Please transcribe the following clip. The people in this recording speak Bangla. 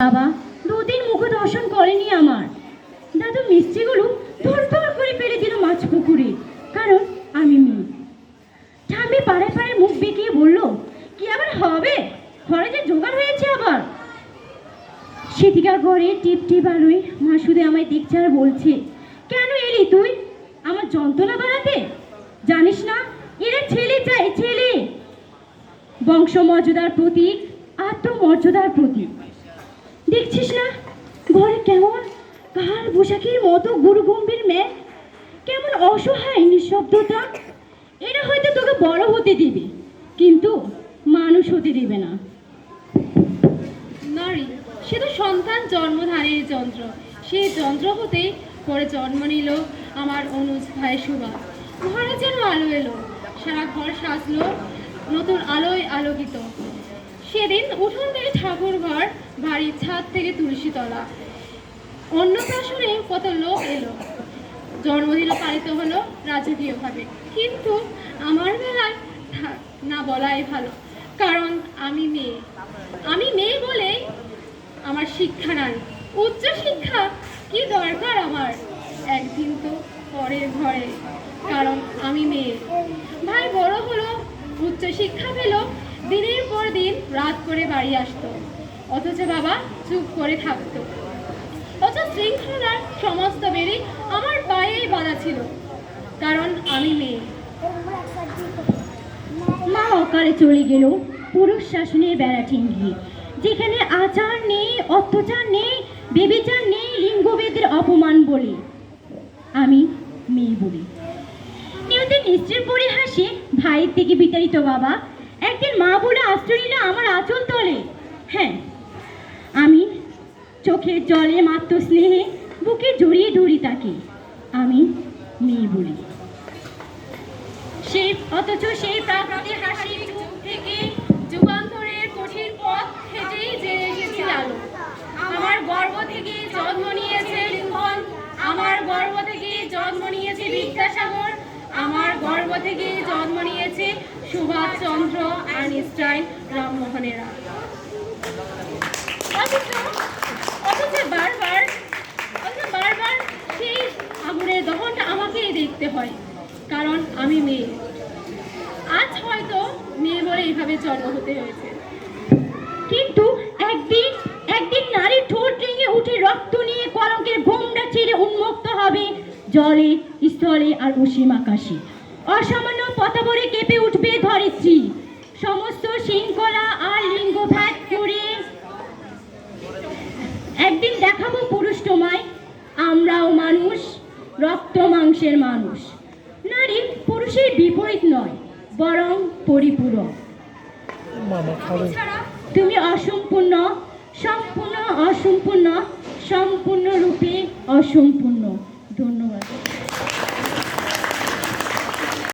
বাবা দুদিন মুখ দর্শন করেনি আমার। দাদু মিষ্টিগুলো ধর ধর করে ফেলে দিল মাছ পুকুরে, কারণ আমি মেয়ে। ঠাম্মি পাড়ায় পাড়ায় মুখ বেঁকিয়ে বলল, কি আবার হবে, ঘরে যে জোগাড় হয়েছে আবার। সেদিকা ঘরে টিপ টিপ আলোয় মা শুধু আমায় দেখছে আর বলছে, কেন এলি তুই আমার যন্ত্রণা বাড়াতে? জানিস না এরা ছেলে চায়, ছেলে। বংশমর্যাদার প্রতীক, আত্মমর্যাদার প্রতীক। দেখছিস না ঘরে কেমন কাল বৈশাখীর মতো গুরু গম্ভীর মেয়ে, কেমন অসহায় নিঃশব্দতা। এরা হয়তো তোকে বড় হতে দিবে, কিন্তু মানুষ হতে দেবে না। নারী সে তো সন্তান জন্মধারীর যন্ত্র। সেই যন্ত্র হতেই পরে জন্ম নিল আমার অনুজ ভাই সুভা। ঘরে যেন আলো এলো, সারা ঘর সাজলো নতুন আলোয় আলোকিত। সেদিন উঠোন থেকে ঠাকুর ঘর, বাড়ির ছাদ থেকে তুলসী তলা, অন্নপ্রাশনে কত লোক এলো। জন্মদিনও পালিত হলো রাজকীয়ভাবে, কিন্তু আমার বেলায় না বলাই ভালো, কারণ আমি মেয়ে। আমি মেয়ে বলে আমার শিক্ষা নাই, উচ্চ শিক্ষা কি দরকার আমার। একদিন তো পরের ঘরে, কারণ আমি মেয়ে। ভাই বড় হলো, উচ্চ শিক্ষা পেল, দিনের পর দিন রাত করে বাড়ি আসতো, অথচ বাবা চুপ করে থাকতো। অথচ শৃঙ্খলার সমস্ত বেরি আমার পায়েই বাঁধা ছিল, কারণ আমি মেয়ে। মা অকালে চলে গেল পুরুষ শাসনের বেড়া ঠেঙ্গিয়ে, যেখানে আচার নেই, অত্যাচার নেই, বেবিচার নেই, লিঙ্গভেদের অপমান বলে। আমি মেয়ে বলি। নিয়তির নিশ্চয় পরিহাসে ভাইয়ের থেকে বিতাড়িত বাবা একদিন মা বলে আশ্রয় নিল আমার আঁচল তলে। হ্যাঁ, আমি চোখের জলে মাত্র স্নেহে বুকে জড়িয়ে ধরি তাকে। আমি মেয়ে বলি। অথচ সেই প্রাকৃতিক হাসির যুগ থেকে যুগান্তরের কঠিন পথ হেঁটেই যে এসেছি আলো। আমার গর্ভ থেকে জন্ম নিয়েছে লিঙ্কন, আমার গর্ভ থেকে জন্ম নিয়েছে বিদ্যাসাগর, আমার গর্ভ থেকে জন্ম নিয়েছে সুভাষচন্দ্র, আইনস্টাইন, রামমোহনেরা। অথচ বারবার সেই আগুনের দহনটা আমাকেই দেখতে হয়, কারণ আমি মেয়ে। আজ হয়তো মেয়ে বলে এইভাবে জন্ম হতে হয়েছে, কিন্তু একদিন একদিন নারীর ঠোঁট রেঙে উঠে রক্ত নিয়ে কলঙ্কের ঘোমটা ছেড়ে উন্মুক্ত হবে জলে, স্থলে আর অসীম আকাশে। অসামান্য পতাবরে কেঁপে উঠবে ধরিত্রী। সমস্ত শৃঙ্খলা আর লিঙ্গভেদ করে একদিন দেখাবো পুরুষ তোমায়, আমরাও মানুষ, রক্ত মাংসের মানুষ। নারী পুরুষের বিপরীত নয়, বরং পরিপূরক। তুমি অসম্পূর্ণ, সম্পূর্ণ অসম্পূর্ণ, সম্পূর্ণরূপে অসম্পূর্ণ। ধন্যবাদ।